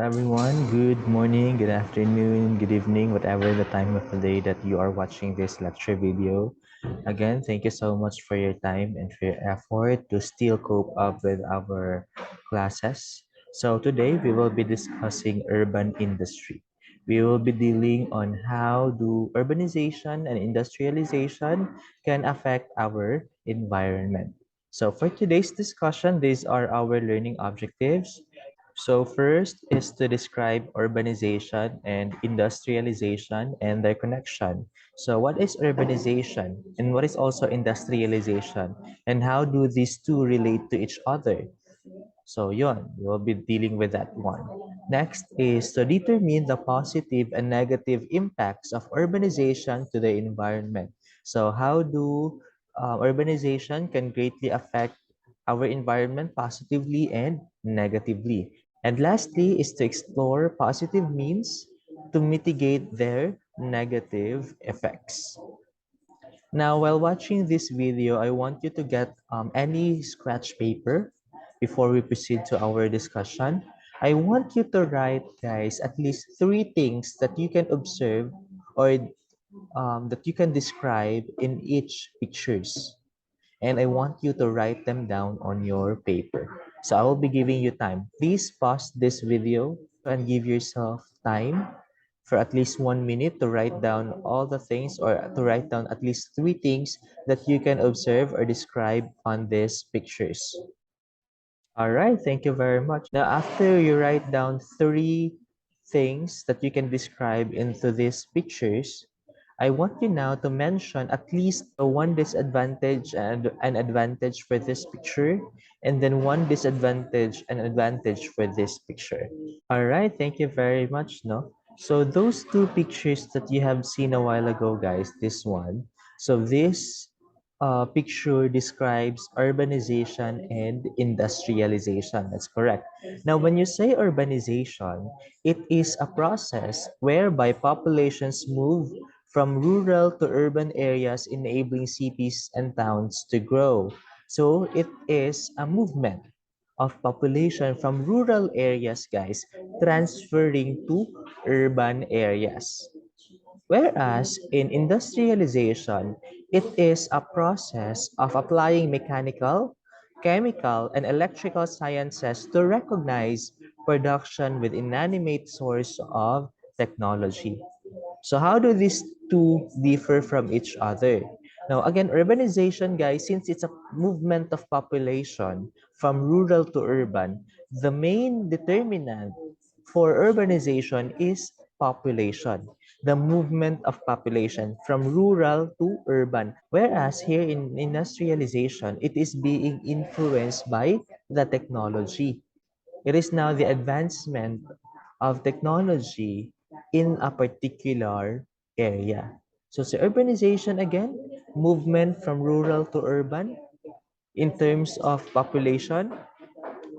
everyone. Good morning, good afternoon, good evening, whatever the time of the day that you are watching this lecture video. Again, thank you so much for your time and for your effort to still cope up with our classes. So today we will be discussing urban industry. We will be dealing on how do urbanization and industrialization can affect our environment. So for today's discussion, these are our learning objectives. So first is to describe urbanization and industrialization and their connection. So what is urbanization and what is also industrialization and how do these two relate to each other? So yun, we'll be dealing with that one. Next is to determine the positive and negative impacts of urbanization to the environment. So how do urbanization can greatly affect our environment positively and negatively. And lastly is to explore positive means to mitigate their negative effects. Now, while watching this video, I want you to get any scratch paper before we proceed to our discussion. I want you to write, guys, at least three things that you can observe or that you can describe in each pictures. And I want you to write them down on your paper. So I will be giving you time. Please pause this video and give yourself time for at least 1 minute to write down all the things or to write down at least three things that you can observe or describe on these pictures. All right, thank you very much. Now, after you write down three things that you can describe into these pictures, I want you now to mention at least one disadvantage and an advantage for this picture, and then one disadvantage and advantage for this picture. All right, thank you very much, no? So those two pictures that you have seen a while ago, guys, this one. So this picture describes urbanization and industrialization. That's correct. Now, when you say urbanization, it is a process whereby populations move from rural to urban areas, enabling cities and towns to grow. So it is a movement of population from rural areas, guys, transferring to urban areas. Whereas in industrialization, it is a process of applying mechanical, chemical, and electrical sciences to recognize production with inanimate source of technology. So how do these two differ from each other? Now, again, urbanization, guys, since it's a movement of population from rural to urban, the main determinant for urbanization is population, the movement of population from rural to urban. Whereas here in industrialization, it is being influenced by the technology. It is now the advancement of technology in a particular area. So, urbanization again, movement from rural to urban in terms of population,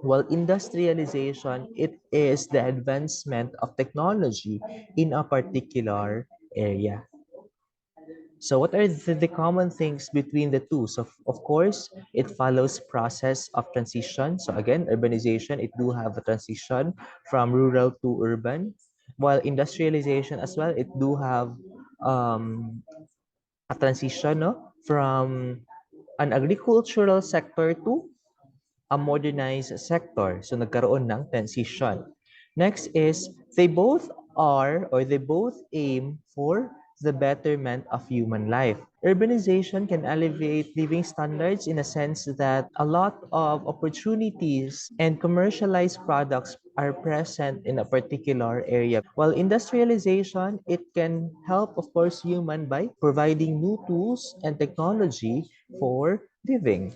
while industrialization, it is the advancement of technology in a particular area. So what are the common things between the two? So of course, it follows process of transition. So again, urbanization, it do have a transition from rural to urban, while industrialization as well, it do have um, a transition, no, from an agricultural sector to a modernized sector. So nagkaroon ng transition. Next is they both are or they both aim for the betterment of human life. Urbanization can elevate living standards in a sense that a lot of opportunities and commercialized products are present in a particular area. While industrialization, it can help, of course, human by providing new tools and technology for living.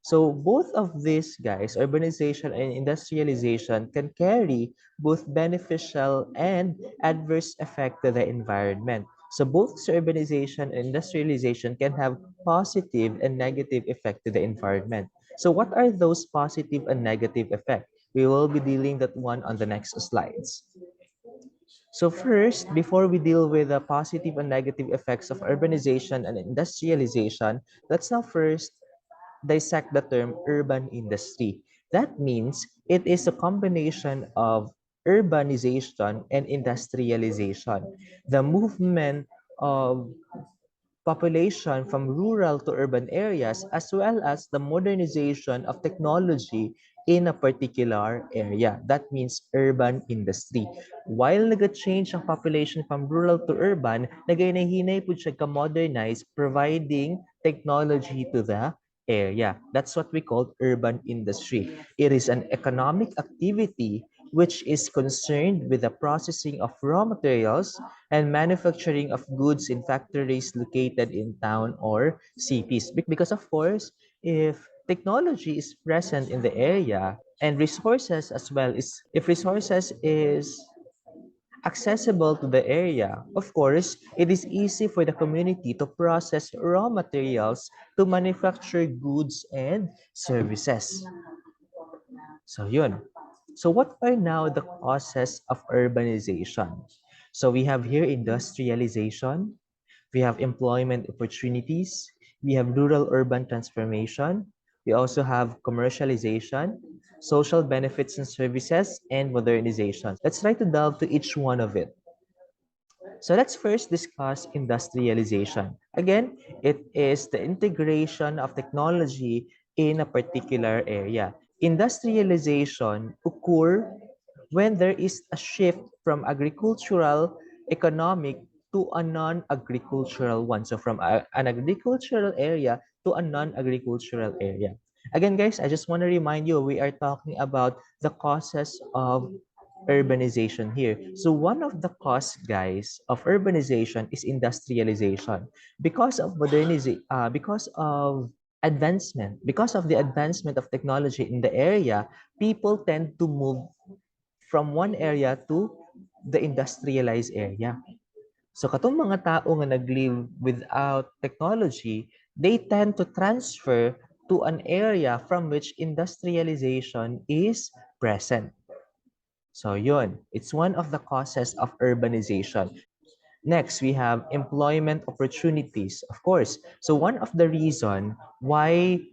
So both of these guys, urbanization and industrialization, can carry both beneficial and adverse effect to the environment. So both urbanization and industrialization can have positive and negative effect to the environment. So what are those positive and negative effects? We will be dealing that one on the next slides. So first, before we deal with the positive and negative effects of urbanization and industrialization, let's now first dissect the term urban industry. That means it is a combination of urbanization and industrialization. The movement of population from rural to urban areas, as well as the modernization of technology in a particular area. That means urban industry. While nag-change ang population from rural to urban, nagay-nahinay po siya ka-modernize, providing technology to the area. That's what we call urban industry. It is an economic activity which is concerned with the processing of raw materials and manufacturing of goods in factories located in town or cities. Because of course, if technology is present in the area and resources as well if resources is accessible to the area, of course, it is easy for the community to process raw materials to manufacture goods and services. So yun. So what are now the causes of urbanization? So we have here industrialization, we have employment opportunities, we have rural-urban transformation, we also have commercialization, social benefits and services, and modernization. Let's try to delve to each one of it. So let's first discuss industrialization. Again, it is the integration of technology in a particular area. Industrialization occur when there is a shift from agricultural economic to a non-agricultural one. So from an agricultural area to a non-agricultural area. Again, guys, I just want to remind you, we are talking about the causes of urbanization here. So one of the cause, guys, of urbanization is industrialization. Because of modernization, because of because of the advancement of technology in the area, people tend to move from one area to the industrialized area. So katong mga tao nga nag-live without technology, they tend to transfer to an area from which industrialization is present. So yun, it's one of the causes of urbanization. Next, we have employment opportunities, of course. So one of the reason why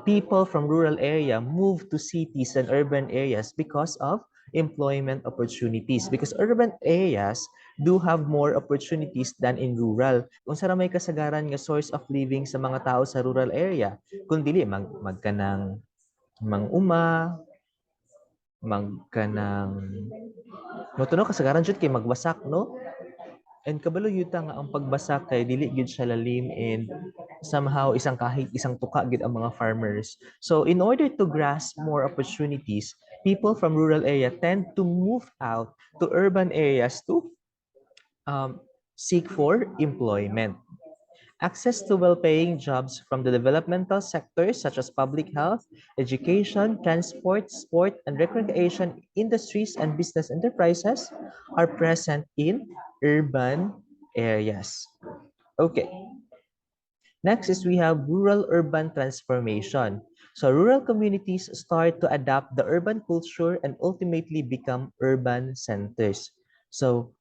people from rural area move to cities and urban areas because of employment opportunities. Because urban areas do have more opportunities than in rural. Kung saan may kasagaran nga source of living sa mga tao sa rural area, kung dili magkanang manguma, magkanang no kasagaran jud kay magbasak no. And kabalo yuta nga ang pagbasak kay dili gyud siya lalim and somehow isang kahit isang tuka gid ang mga farmers. So in order to grasp more opportunities, people from rural area tend to move out to urban areas to seek for employment. Access to well-paying jobs from the developmental sectors such as public health, education, transport, sport, and recreation industries and business enterprises are present in urban areas. Okay. Next is we have rural-urban transformation. So rural communities start to adapt the urban culture and ultimately become urban centers. So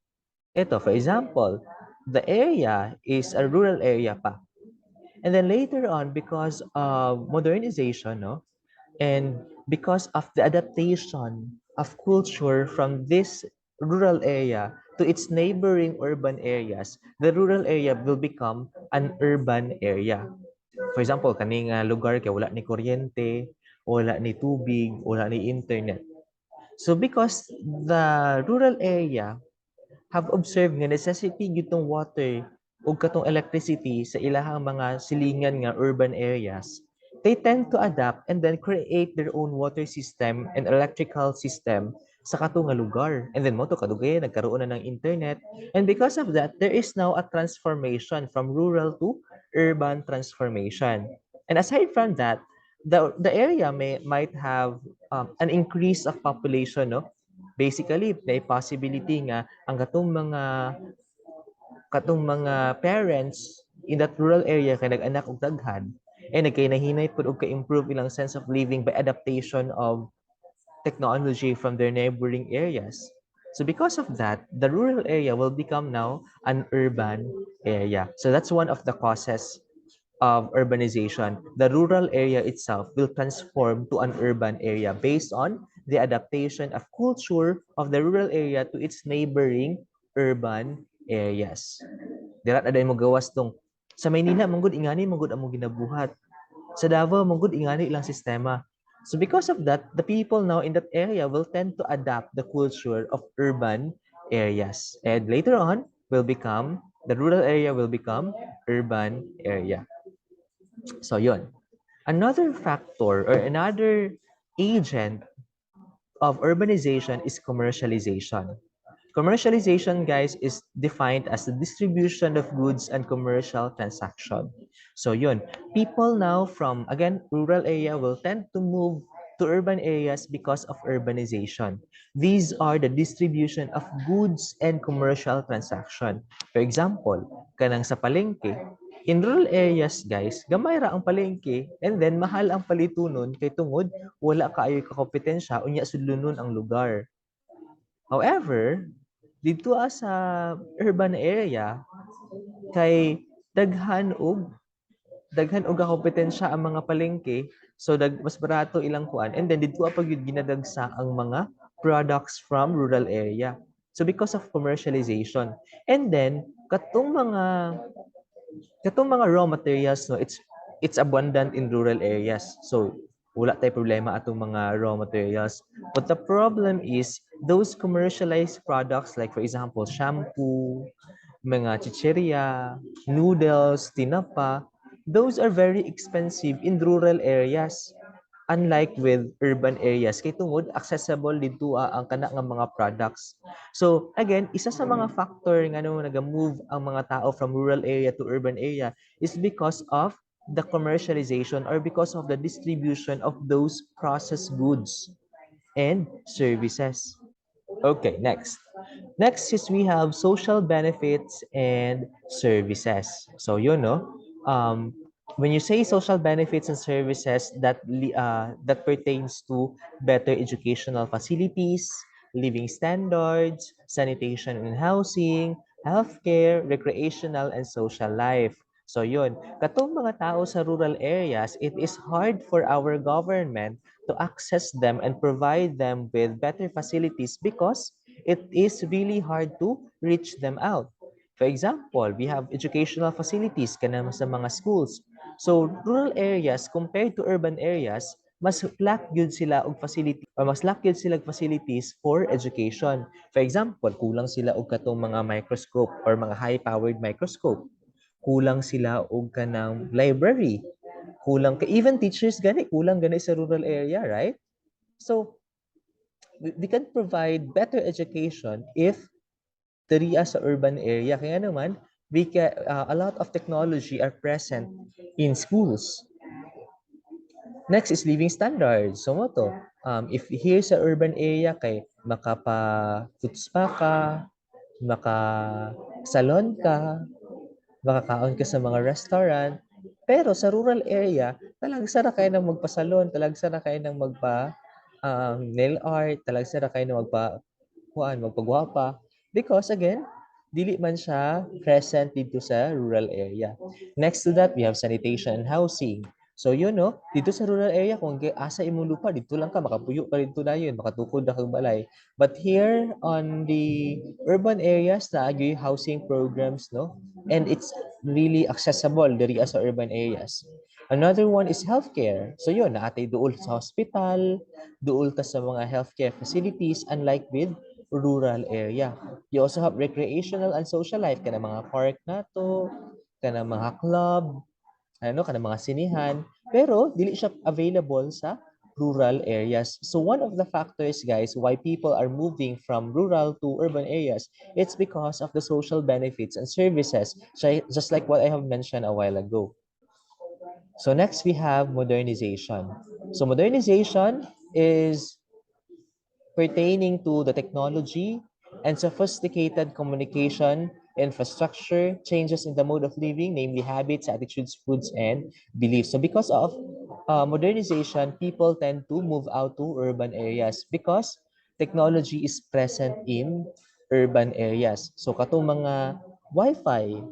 ito, for example, the area is a rural area pa. And then later on, because of modernization, no, and because of the adaptation of culture from this rural area to its neighboring urban areas, the rural area will become an urban area. For example, kaning lugar kay wala ni kuryente, wala ni tubig, wala ni internet. So because the rural area have observed nga necessity gitong water ug katong electricity sa ilahang mga silingan nga urban areas, they tend to adapt and then create their own water system and electrical system sa kato nga lugar. And then mo to kadugay nagkaroon na ng internet. And because of that, there is now a transformation from rural to urban transformation. And aside from that, the area might have an increase of population, no? Basically, may possibility nga ang katong mga parents in that rural area kay nag-anak og daghan and nagkay-nahinay pud og ka-improve ilang sense of living by adaptation of technology from their neighboring areas. So because of that, the rural area will become now an urban area. So that's one of the causes of urbanization, the rural area itself will transform to an urban area based on the adaptation of culture of the rural area to its neighboring urban areas. Dira na mo gawas tong sa Maynila manggod ingani manggod among ginabuhat. Sa Davao manggod ingani ilang sistema. So because of that, the people now in that area will tend to adapt the culture of urban areas. And later on will become the rural area will become urban area. So yun. Another factor or another agent of urbanization is commercialization. Commercialization, guys, is defined as the distribution of goods and commercial transaction. So yun, people now from, again, rural area will tend to move to urban areas because of urbanization. These are the distribution of goods and commercial transaction. For example, kanang sa palengke, in rural areas, guys, gamay ra ang palengke and then mahal ang palitunon kay tungod wala kaayoy kakompetensya unya sudlunon ang lugar. However, dito sa urban area kay daghan og kompetensya ang mga palengke, so mas barato ilang kuan, and then dito pag yun ginadagsa ang mga products from rural area. So because of commercialization, and then katong mga raw materials, no, it's abundant in rural areas. So wala tay problema atong mga raw materials. But the problem is those commercialized products like for example shampoo, mga chicheria, noodles, tinapa, those are very expensive in rural areas. Unlike with urban areas, kay tungod accessible dito ang kana nga mga products. So again, isa sa mga factor nga nung naga-move ang mga tao from rural area to urban area is because of the commercialization or because of the distribution of those processed goods and services. Okay, next. Next is we have social benefits and services. So you know, when you say social benefits and services, that pertains to better educational facilities, living standards, sanitation and housing, healthcare, recreational and social life. So yun, katong mga tao sa rural areas, it is hard for our government to access them and provide them with better facilities because it is really hard to reach them out. For example, we have educational facilities kanang sa mga schools. So rural areas compared to urban areas, mas lack yun sila og facility or mas lack yun sila og facilities for education. For example, kulang sila og katong mga microscope or mga high-powered microscope. Kulang sila og kanang library. Kulang ka even teachers gani kulang gani sa rural area, right? So we can provide better education if diri sa urban area. Kaya naman, a lot of technology are present in schools. Next is living standards. So mo to, if here sa urban area kay makapa-footspa ka, maka-salon ka, makakaon ka sa mga restaurant. Pero sa rural area, talagsa na kayo ng magpa-salon, talagsa na kayo ng nail art, talagsa na kayo ng magpagwapa. Because again, dili man siya present dito sa rural area. Next to that, we have sanitation and housing. So dito sa rural area, kung asa imong lupa, dito lang ka, makapuyo ka dito na yun, makatukod na kang balay. But here on the urban areas, naagi housing programs, no? And it's really accessible diri sa urban areas. Another one is healthcare. So naatay duol sa hospital, duol ka sa mga healthcare facilities, unlike with rural area. You also have recreational and social life, kana mga park nato, kana mga club, kana mga sinihan, pero dili siya available sa rural areas. So one of the factors, guys, why people are moving from rural to urban areas, it's because of the social benefits and services, just like what I have mentioned a while ago. So next we have modernization. So modernization is pertaining to the technology and sophisticated communication infrastructure, changes in the mode of living, namely habits, attitudes, foods, and beliefs. So because of modernization, people tend to move out to urban areas because technology is present in urban areas. So katong mga Wi-Fi,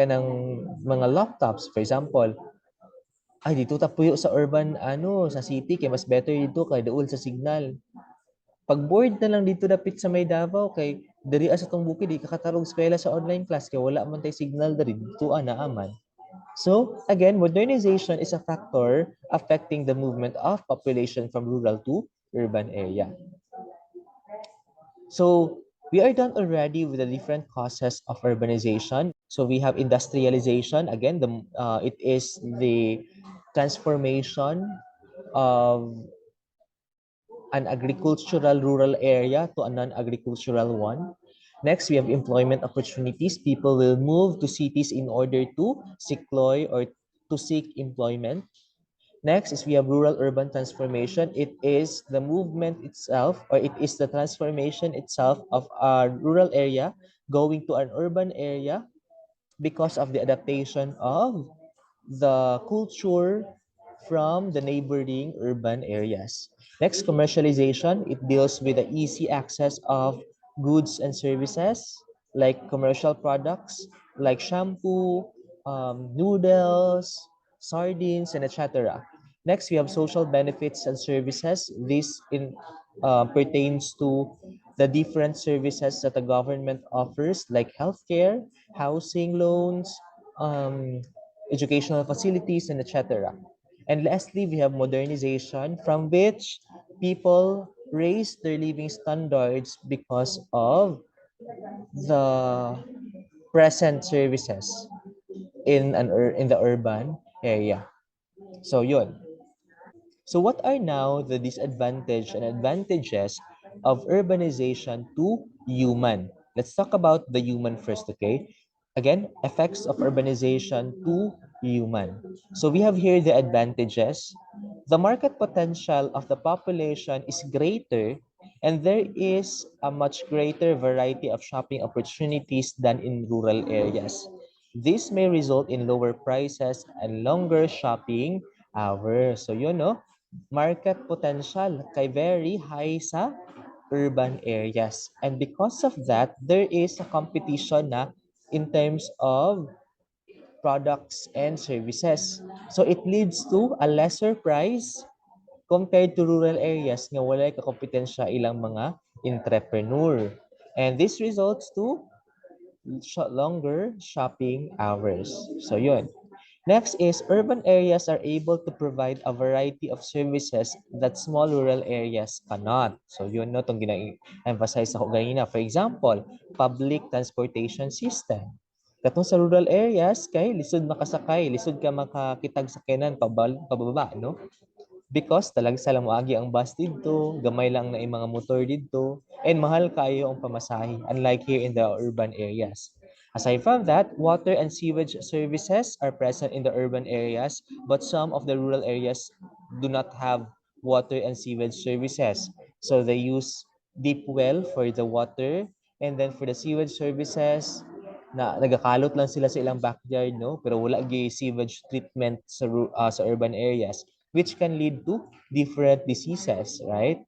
kanang mga laptops, for example, ay dito ta puyo sa urban ano sa city kay mas better dito kay duol sa signal. Pag board na lang dito dapit sa may Davao kay diri sa tong bukid di kakatarong eskwela sa online class kay wala man tay signal diri dito na aman. So again, modernization is a factor affecting the movement of population from rural to urban area. So we are done already with the different causes of urbanization. So we have industrialization. Again, it is the transformation of an agricultural rural area to a non-agricultural one. Next, we have employment opportunities. People will move to cities in order to seek employment. Next is we have rural-urban transformation. It is the movement itself, or it is the transformation itself of a rural area going to an urban area because of the adaptation of the culture from the neighboring urban areas. Next, commercialization. It deals with the easy access of goods and services like commercial products like shampoo, noodles, sardines, and etc. Next, we have social benefits and services. This pertains to the different services that the government offers, like healthcare, housing loans, um, educational facilities, and etc. And lastly, we have modernization, from which people raise their living standards because of the present services in the urban area. So yun. So what are now the disadvantage and advantages of urbanization to human? Let's talk about the human first, okay? Again, effects of urbanization to human. So we have here the advantages. The market potential of the population is greater and there is a much greater variety of shopping opportunities than in rural areas. This may result in lower prices and longer shopping hours. So you know, market potential kay very high sa urban areas. And because of that, there is a competition na in terms of products and services. So it leads to a lesser price compared to rural areas nga walay kakompetensya ilang mga entrepreneur. And this results to longer shopping hours. So yun. Next is urban areas are able to provide a variety of services that small rural areas cannot. So yun no, itong gina-emphasize ako ganina. For example, public transportation system. Katong sa rural areas, kay lisod makasakay, lisod ka makakitag sakyanan pababa, no? Because talaga sila moagi ang bus dito, gamay lang na yung mga motor dito, and mahal kayo ang pamasahe, unlike here in the urban areas. Aside from that, water and sewage services are present in the urban areas, but some of the rural areas do not have water and sewage services. So they use deep well for the water, and then for the sewage services, na nagakalot lang sila sa ilang backyard, no? Pero wala gi sewage treatment sa urban areas, which can lead to different diseases, right?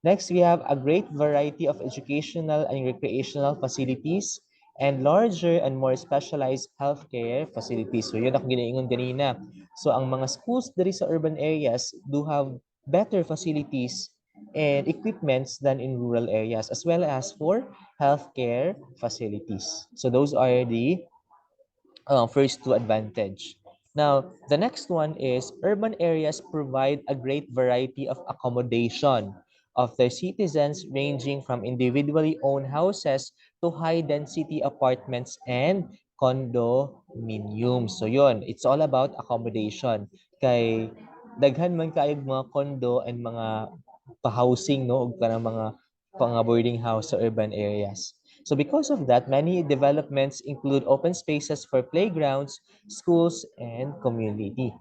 Next, we have a great variety of educational and recreational facilities and larger and more specialized healthcare facilities. So yun ako ginaingon kanina. So ang mga schools diri sa urban areas do have better facilities and equipments than in rural areas, as well as for healthcare facilities. So those are the first to advantage. Now, the next one is urban areas provide a great variety of accommodation of their citizens, ranging from individually owned houses to high density apartments and condominiums. So yun, it's all about accommodation. Kay daghan man kayo mga condo and mga pa-housing, no, ug kanang mga boarding house sa urban areas. So because of that, many developments include open spaces for playgrounds, schools, and community.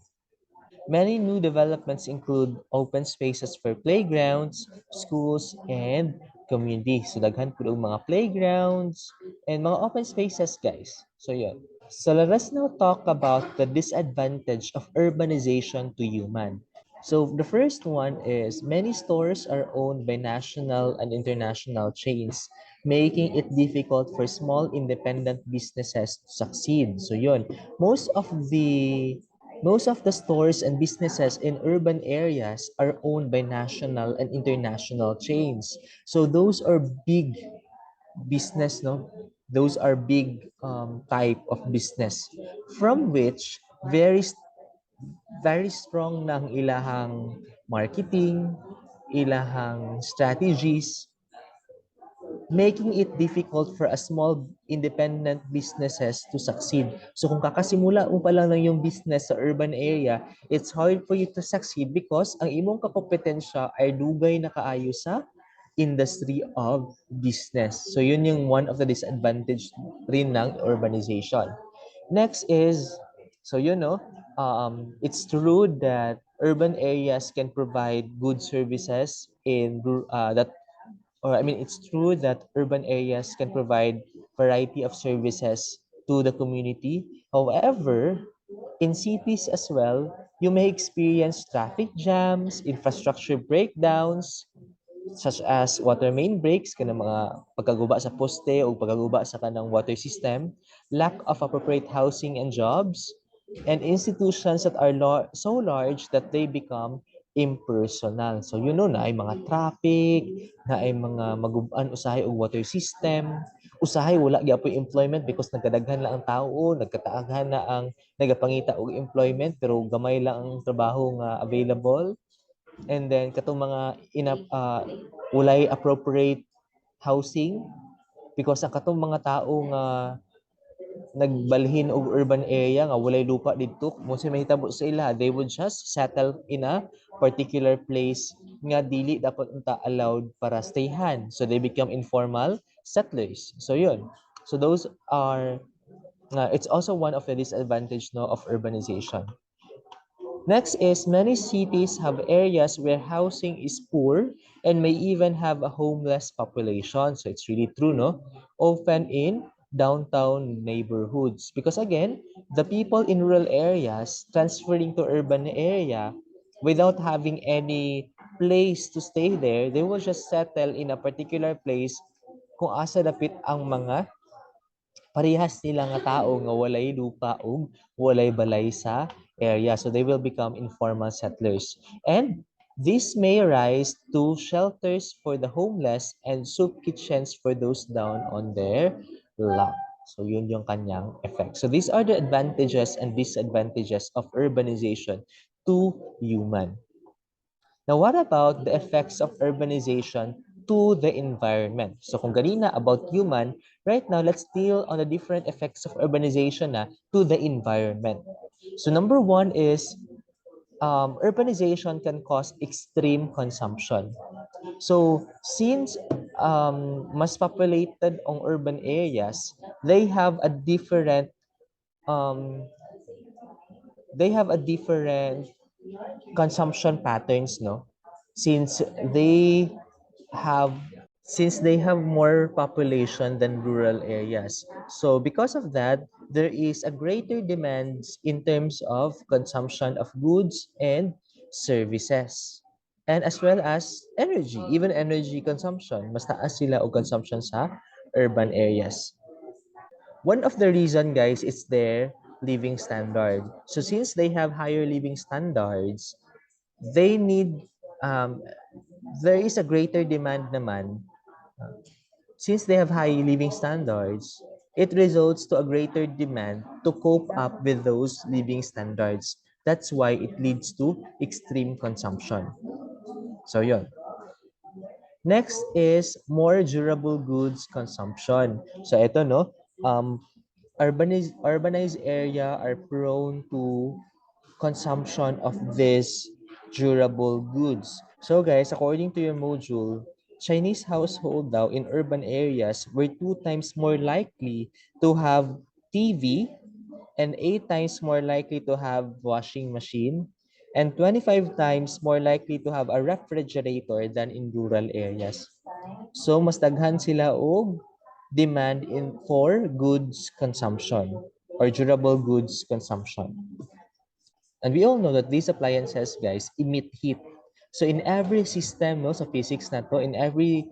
Many new developments include open spaces for playgrounds, schools, and community. So daghan po mga playgrounds and mga open spaces, guys. So yun. So let us now talk about the disadvantage of urbanization to human. So the first one is many stores are owned by national and international chains, making it difficult for small independent businesses to succeed. So yun, most of the most of the stores and businesses in urban areas are owned by national and international chains. So those are big business, no? Those are big type of business from which very strong ng ilahang marketing, ilahang strategies, making it difficult for a small independent businesses to succeed. So kung kakasimula mo pa lang ng yung business sa urban area, it's hard for you to succeed because ang imong kakompetensya ay dugay na kaayo sa industry of business. So yun yung one of the disadvantage rin ng urbanization. Next is, so it's true that urban areas can provide good services it's true that urban areas can provide variety of services to the community. However, in cities as well, you may experience traffic jams, infrastructure breakdowns, such as water main breaks, kanang mga pagkaguba sa poste o pagkaguba sa kanang water system, lack of appropriate housing and jobs, and institutions that are so large that they become impersonal. So na ay mga traffic, na ay mga maguban usahay og water system, usahay wala gyapon employment because nagkadaghan lang ang tao, nagkataaghan na ang nagapangita og employment pero gamay lang ang trabaho nga available. And then katong mga walay appropriate housing because ang katong mga tao nga nagbalhin og urban area nga walay lupa didto mo sa mahitabo sa ila, they would just settle in a particular place nga dili dapat unta allowed para stayhan, so they become informal settlers. So yun, so those are it's also one of the disadvantage no of urbanization. Next is many cities have areas where housing is poor and may even have a homeless population. So it's really true, no? Often in downtown neighborhoods. Because again, the people in rural areas transferring to urban area without having any place to stay there, they will just settle in a particular place kung asa dapit ang mga parehas nila nga tao nga walay lupa ug walay balay sa area. So they will become informal settlers. And this may rise to shelters for the homeless and soup kitchens for those down on their luck. So yun yung kanyang effect. So these are the advantages and disadvantages of urbanization to human. Now, what about the effects of urbanization to the environment? So kung ganina about human, right now, let's deal on the different effects of urbanization to the environment. So number one is urbanization can cause extreme consumption. So since mas populated ang urban areas, they have a um, different consumption patterns, no? Since they have they have more population than rural areas. So because of that, there is a greater demands in terms of consumption of goods and services. And as well as energy, even energy consumption. Mas taas sila o consumption sa urban areas. One of the reason, guys, is their living standard. So since they have higher living standards, they need um, there is a greater demand naman. Since they have high living standards, it results to a greater demand to cope up with those living standards. That's why it leads to extreme consumption. So yun. Next is more durable goods consumption. So ito no, urbanized area are prone to consumption of these durable goods. So guys, according to your module, Chinese household daw in urban areas were 2 times more likely to have TV and 8 times more likely to have washing machine and 25 times more likely to have a refrigerator than in rural areas. So mas daghan sila og demand for goods consumption or durable goods consumption. And we all know that these appliances, guys, emit heat. So in every system, no, sa physics na to, in every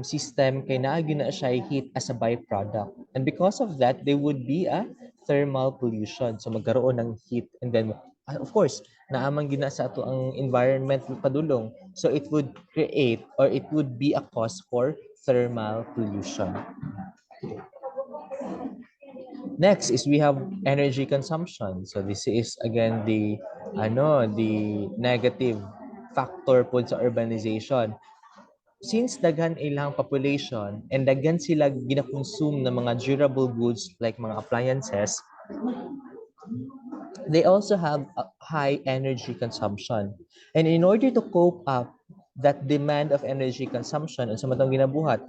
system, kay naagi na siya heat as a byproduct. And because of that, there would be a thermal pollution. So magkaroon ng heat. And then, of course, naamang gina sa ato ang environment padulong. So it would create or it would be a cause for thermal pollution. Next is we have energy consumption. So this is again the negative factor po sa urbanization. Since daghan ilang population and daghan sila gina-consume ng mga durable goods like mga appliances, they also have a high energy consumption. And in order to cope up that demand of energy consumption, ang samatang ginabuhat,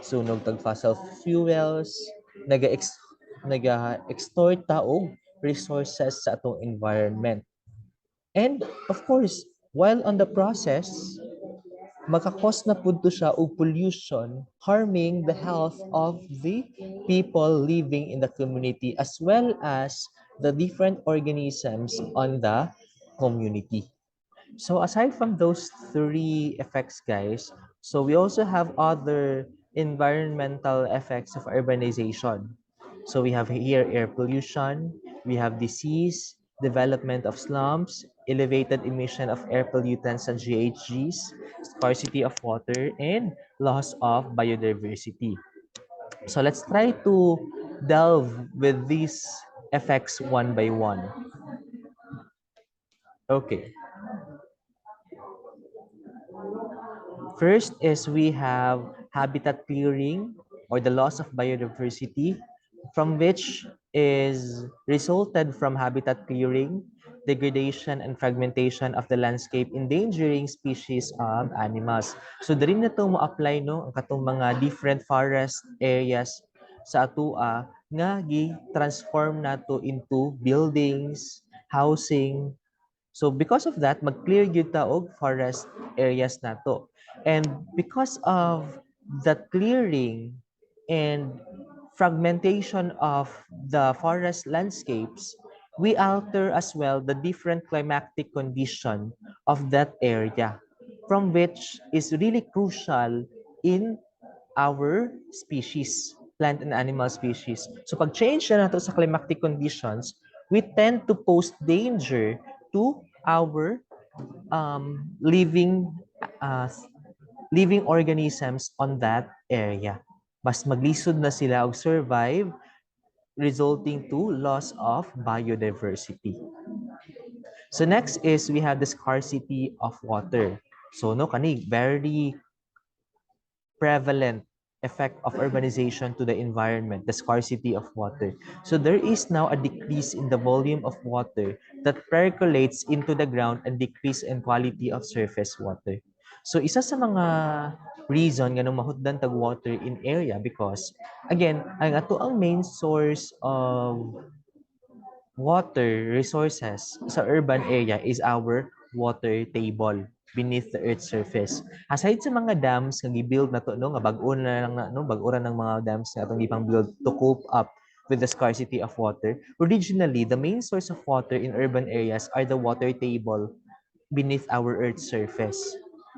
sunog tag fossil fuels, naga-extort ta og resources sa atong environment. And of course, while on the process, makakos na pud to siya og pollution, harming the health of the people living in the community as well as the different organisms on the community. So aside from those three effects, guys, so we also have other environmental effects of urbanization. So we have here air pollution, we have disease, development of slums, elevated emission of air pollutants and GHGs, scarcity of water, and loss of biodiversity. So let's try to delve with these effects one by one. Okay. First is we have habitat clearing or the loss of biodiversity, from which is resulted from habitat clearing, degradation and fragmentation of the landscape, endangering species of animals. So diri na to mo apply no ang katong mga different forest areas sa atua nga gi-transform nato into buildings, housing. So because of that, mag-clear gyud ta og forest areas nato. And because of the clearing and fragmentation of the forest landscapes, we alter as well the different climatic condition of that area, from which is really crucial in our species, plant and animal species. So pag change na nato sa climatic conditions, we tend to pose danger to our living uh, living organisms on that area. Mas maglisod na sila og survive, resulting to loss of biodiversity. So next is we have the scarcity of water. So no kani very prevalent effect of urbanization to the environment, the scarcity of water. So there is now a decrease in the volume of water that percolates into the ground and decrease in quality of surface water. So isa sa mga reason nga nung mahutdan tag water in area because again, ang ato ang main source of water resources sa urban area is our water table beneath the earth's surface. Aside sa mga dams nga gi-build na to no nga bag-o na lang na no bag-o ng mga dams nga atong gipang build to cope up with the scarcity of water. Originally, the main source of water in urban areas are the water table beneath our Earth's surface.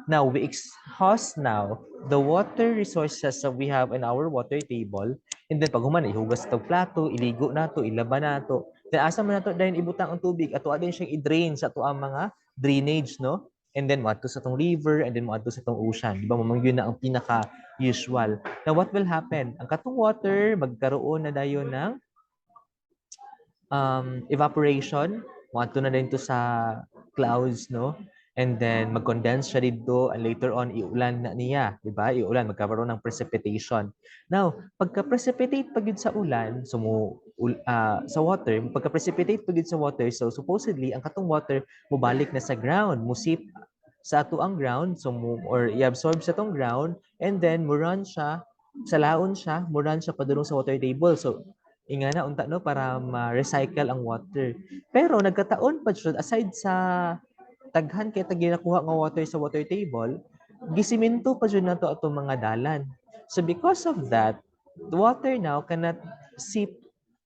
Now, we exhaust now the water resources that we have in our water table, and then pag human, ihugas itong plato, iligo na to, ilaban na to. Then asa man na to dahil ibutang ang tubig, ato din siyang i-drain sa ato ang mga drainage, no? And then moadto sa tong river, and then moadto sa tong ocean. Di ba? Mamang yun na ang pinaka-usual. Now, what will happen? Ang katong water, magkaroon na dayon ng evaporation, moadto na din to sa clouds, no? And then mag-condense siya dito and later on iulan na niya, di ba? Iulan, magkaroon ng precipitation. Now, pagka-precipitate pag yun sa ulan, so sa water, pagka-precipitate pag yun sa water, so supposedly ang katong water mobalik na sa ground, musip sa ato ang ground, so or i-absorb sa tong ground and then muran siya sa laon siya, muran siya padulong sa water table. So ingana unta no para ma-recycle ang water. Pero nagkataon pa jud aside sa daghan kay tag ginakuha nga water sa water table, gisiminto pa jud nato atong mga dalan. So because of that, the water now cannot seep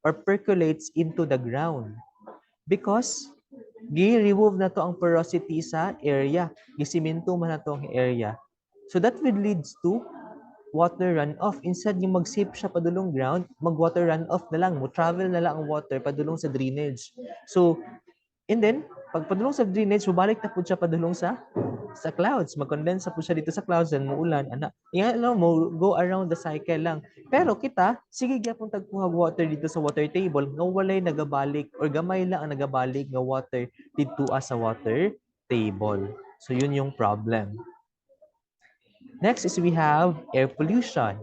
or percolates into the ground because Gi-remove na to ang porosity sa area. Gisiminto man na to ang area. So that will leads to water runoff. Instead yung mag-seep siya padulong ground, mag-water runoff na lang. Mo-travel na lang ang water padulong sa drainage. So, and then, pag padulong sa drainage, balik na po siya padulong sa clouds. Mag-condense po siya dito sa clouds and muulan. Ana, yan lang mo go around the cycle lang. Pero kita, sige gyapon tagkuha water dito sa water table nga walay nagabalik or gamay lang ang nagabalik nga water dito sa water table. So yun yung problem. Next is we have air pollution.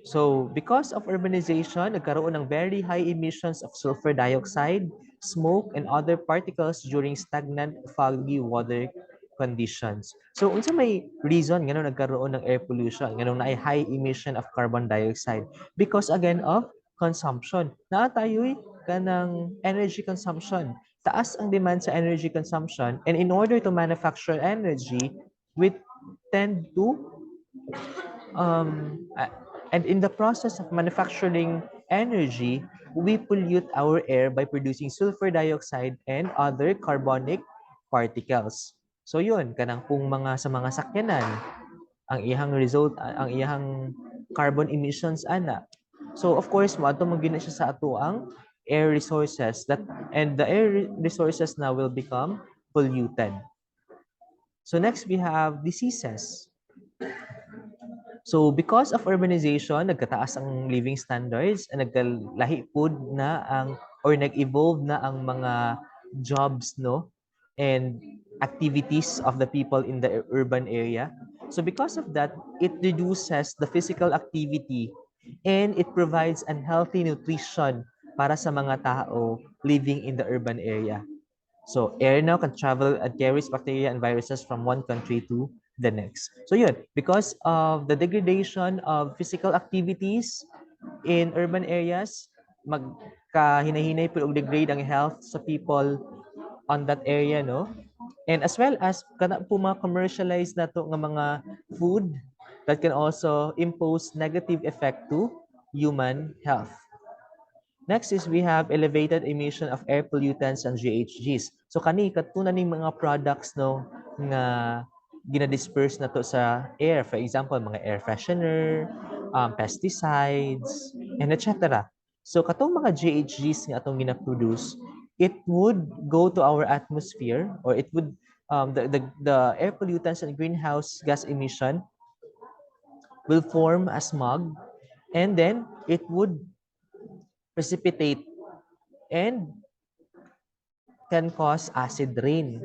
So, because of urbanization, nagkaroon ng very high emissions of sulfur dioxide, smoke, and other particles during stagnant, foggy weather conditions. So, unsa may reason nga nagkaroon ng air pollution, nga na high emission of carbon dioxide? Because again of consumption. Naa tayo'y kanang energy consumption. Taas ang demand sa energy consumption, and in order to manufacture energy, we tend to um, uh, and in the process of manufacturing energy, we pollute our air by producing sulfur dioxide and other carbonic particles. So yun, kanang kung mga sa mga sakyanan, ang iyang result, ang iyang carbon emissions ana. So of course, mo ato magina siya sa ato ang air resources that and the air resources now will become polluted. So next we have diseases. So because of urbanization, nagkataas ang living standards, nagkalahi pod na ang or nag-evolve na ang mga jobs no and activities of the people in the urban area. So because of that, it reduces the physical activity and it provides unhealthy nutrition para sa mga tao living in the urban area. So air now can travel and carries bacteria and viruses from one country to the next. So yun, because of the degradation of physical activities in urban areas, magkahinahinay po og degrade ang health sa people on that area, no? And as well as kana po mga commercialized na to nga mga food that can also impose negative effect to human health. Next is we have elevated emission of air pollutants and GHGs. So kani katunan ning mga products no nga gina-disperse na to sa air. For example, mga air freshener, pesticides, and etc. So katong mga GHGs nga atong gina-produce, it would go to our atmosphere or it would the air pollutants and greenhouse gas emission will form a smog and then it would precipitate and can cause acid rain.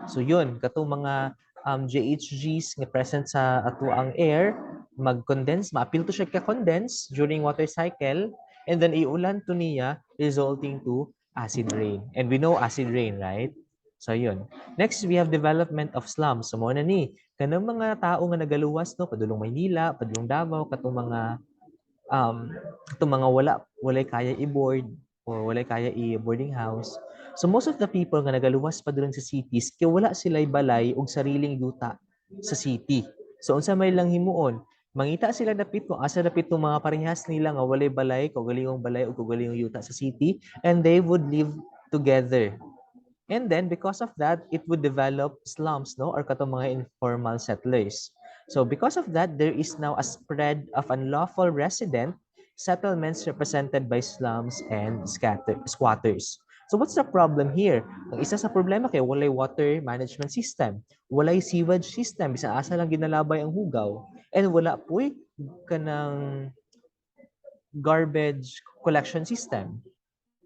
So yun, katong mga GHGs nga present sa ato ang air, mag-condense, maapil to siya ka-condense during water cycle, and then iulan to niya, resulting to acid rain. And we know acid rain, right? So yun. Next, we have development of slums. So mo na ni, kanang mga tao nga nagaluwas, no, padulong Maynila, padulong Davao, katong mga um, itong mga walay kaya i-board or walay kaya i-boarding house. So most of the people nga nagaluwas pa dun sa cities, kaya wala sila'y balay og sariling yuta sa city. So unsa may lang himuon, mangita sila dapit kung asa dapit tong mga parehas nila nga walay balay, kaugalingong balay o kaugalingong yuta sa city, and they would live together. And then because of that, it would develop slums, no, or katong mga informal settlers. So because of that, there is now a spread of unlawful resident settlements represented by slums and squatters. So what's the problem here? Ang isa sa problema kay walay water management system, walay sewage system, bisan asa lang ginalabay ang hugaw, and wala puy kanang garbage collection system.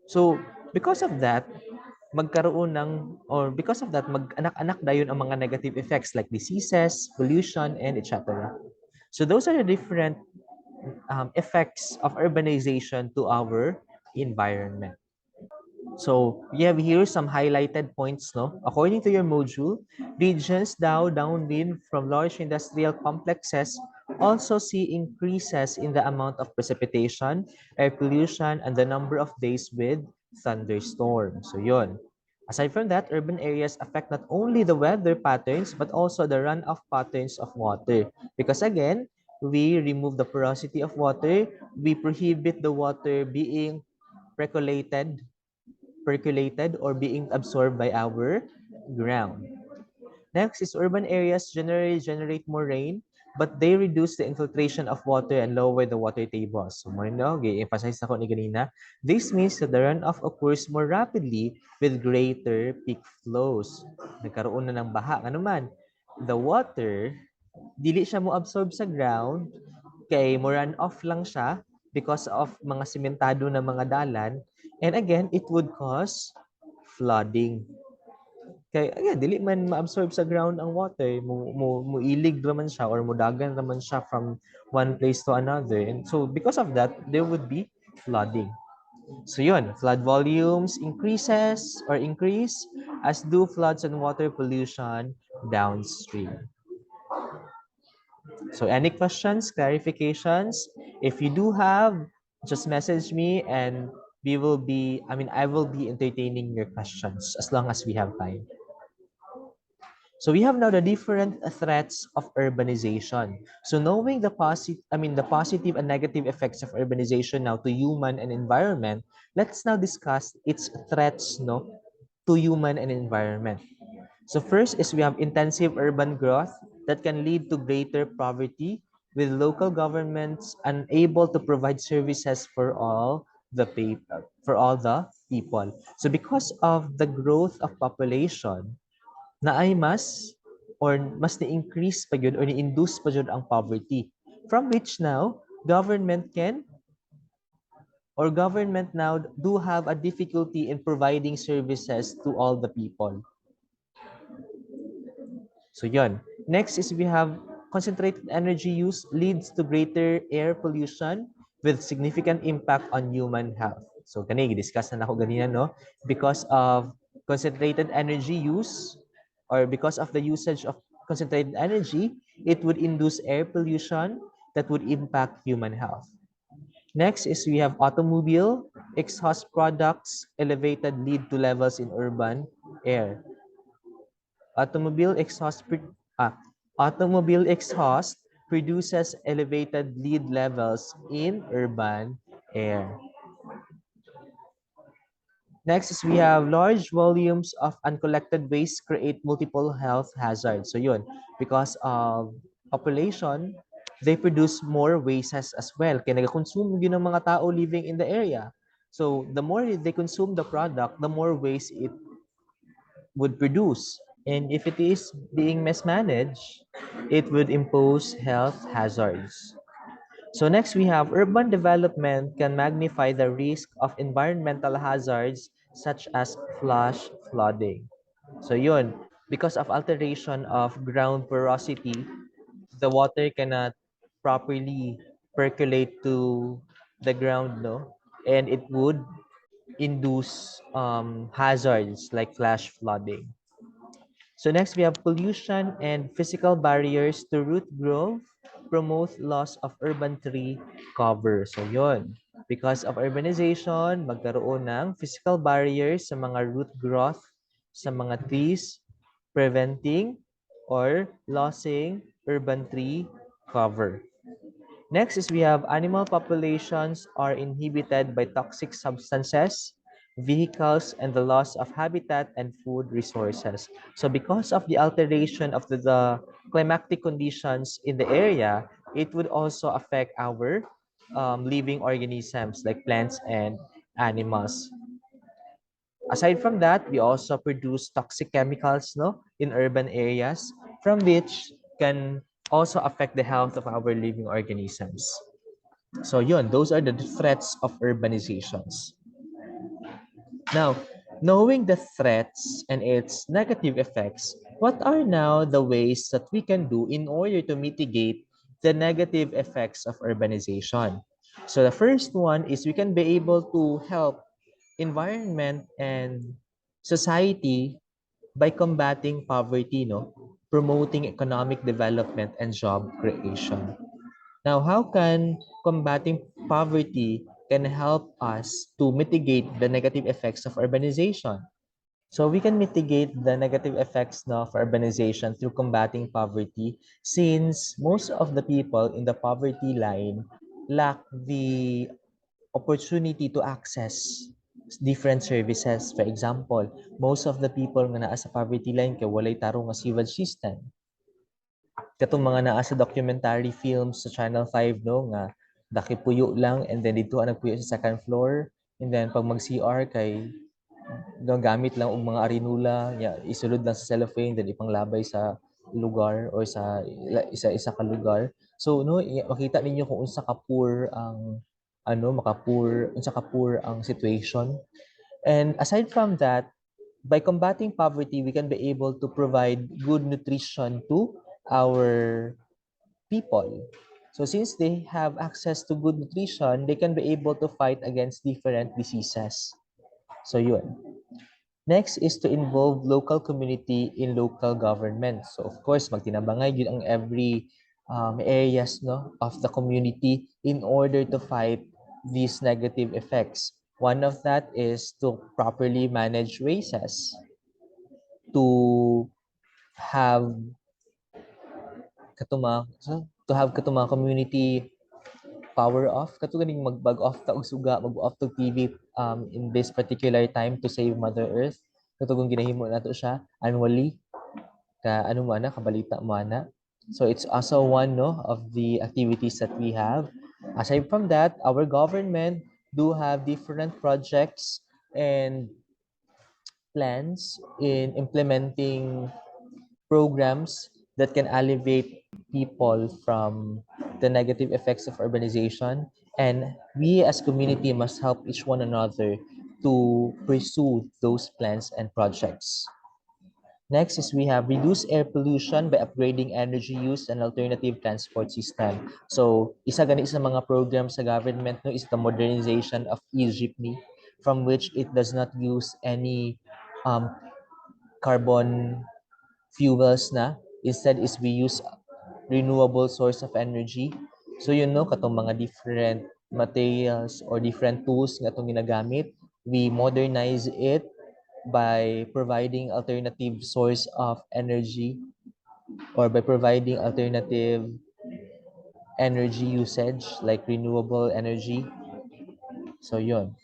So because of that, magkaroon ng or because of that mag-anak-anak dayon ang mga negative effects like diseases, pollution, and etc. So those are the different effects of urbanization to our environment. So we have here some highlighted points, no? According to your module, regions downwind from large industrial complexes also see increases in the amount of precipitation, air pollution, and the number of days with thunderstorms. So yun. Aside from that, urban areas affect not only the weather patterns, but also the runoff patterns of water. Because again, we remove the porosity of water, we prohibit the water being percolated percolated or being absorbed by our ground. Next is urban areas generally generate more rain, but they reduce the infiltration of water and lower the water table. So, mo no, emphasize ako ni ganina. This means that the runoff occurs more rapidly with greater peak flows. Nagkaroon na ng baha. Ano man? The water, dili siya mo absorb sa ground, kay mo run off lang siya because of mga simentado na mga dalan. And again, it would cause flooding. Kay again, dili man ma-absorb sa ground ang water, muilig raman siya or mudagan raman siya from one place to another. And so because of that, there would be flooding. So yun, flood volumes increase as do floods and water pollution downstream. So any questions, clarifications? If you do have, just message me and I will be entertaining your questions as long as we have time. So we have now the different threats of urbanization. So knowing the positive and negative effects of urbanization now to human and environment, let's now discuss its threats, no, to human and environment. So first is we have intensive urban growth that can lead to greater poverty with local governments unable to provide services for all the people. So because of the growth of population, na ay mas ni-increase pa yun or ni-induce pa yun ang poverty, from which now government now do have a difficulty in providing services to all the people. So yun. Next is we have concentrated energy use leads to greater air pollution with significant impact on human health. So kani discuss na ako ganina, no? Because of concentrated energy use or because of the usage of concentrated energy, it would induce air pollution that would impact human health. Next is we have automobile exhaust products elevated lead to levels in urban air. Automobile exhaust automobile exhaust produces elevated lead levels in urban air. Next is we have large volumes of uncollected waste create multiple health hazards. So yun, because of population, they produce more wastes as well. Kaya nag-consume yun ng mga tao living in the area. So the more they consume the product, the more waste it would produce. And if it is being mismanaged, it would impose health hazards. So next we have urban development can magnify the risk of environmental hazards such as flash flooding. So yun, because of alteration of ground porosity, the water cannot properly percolate to the ground, no? And it would induce hazards like flash flooding. So next, we have pollution and physical barriers to root growth promote loss of urban tree cover. So yun, because of urbanization, magkaroon ng physical barriers sa mga root growth sa mga trees, preventing or losing urban tree cover. Next is we have animal populations are inhibited by toxic substances, vehicles, and the loss of habitat and food resources. So because of the alteration of the climatic conditions in the area, it would also affect our living organisms like plants and animals. Aside from that, we also produce toxic chemicals, no, in urban areas, from which can also affect the health of our living organisms. So yun, those are the threats of urbanizations. Now, knowing the threats and its negative effects, what are now the ways that we can do in order to mitigate the negative effects of urbanization? So the first one is we can be able to help environment and society by combating poverty, no? Promoting economic development and job creation. Now, how can combating poverty can help us to mitigate the negative effects of urbanization? So we can mitigate the negative effects of urbanization through combating poverty since most of the people in the poverty line lack the opportunity to access different services. For example, most of the people nga naa sa poverty line kay walay tarong nga sewage system. Katong mga naa sa documentary films sa Channel 5 no nga daki puyo lang and then dito nagpuyo sa second floor and then pag mag CR kay gagamit lang og mga arinula ya isulod lang sa cellophane then ipanglabay sa lugar or sa isa-isa ka lugar. So no makita ninyo kung unsa ka poor ang unsa ka poor ang situation. And aside from that, by combating poverty, we can be able to provide good nutrition to our people. So since they have access to good nutrition, they can be able to fight against different diseases. So yun. Next is to involve local community in local government. So of course, magtinabangay yun ang every areas no of the community in order to fight these negative effects. One of that is to properly manage races, to have to have katuma community power off katuganing magbag off ta og suga mag off tog TV in this particular time to save Mother Earth katugong ginahimo nato siya annually ka ano mo ana kabalita mo ana. So it's also one no of the activities that we have. Aside from that, our government do have different projects and plans in implementing programs that can alleviate people from the negative effects of urbanization. And we as community must help each one another to pursue those plans and projects. Next is we have reduce air pollution by upgrading energy use and alternative transport system. So, isa gani sa mga programs sa government no is the modernization of e-jeepney from which it does not use any um, carbon fuels na. Instead is we use renewable source of energy. So you know katong mga different materials or different tools nga itong ginagamit, we modernize it by providing alternative source of energy or by providing alternative energy usage like renewable energy. So yun.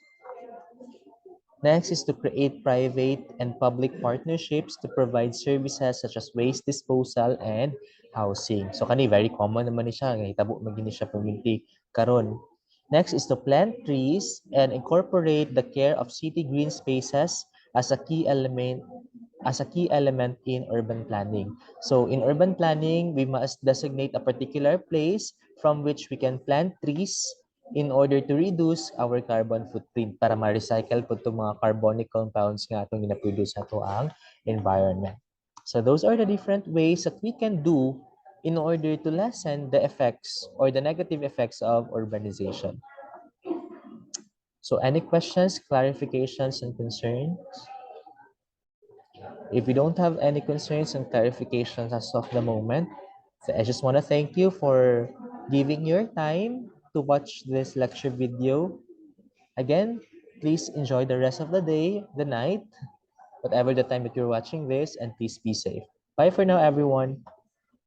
Next is to create private and public partnerships to provide services such as waste disposal and housing. So kani very common naman ni siya, nga hitabo magini siya community karon. Next is to plant trees and incorporate the care of city green spaces as a key element in urban planning. So in urban planning, we must designate a particular place from which we can plant trees in order to reduce our carbon footprint para ma-recycle po itong mga carbonic compounds nga itong ginaproduce sa ito ang environment. So those are the different ways that we can do in order to lessen the effects or the negative effects of urbanization. So any questions, clarifications, and concerns? If you don't have any concerns and clarifications as of the moment, so I just want to thank you for giving your time to watch this lecture video. Again, please enjoy the rest of the day, the night, whatever the time that you're watching this, and please be safe. Bye for now, everyone.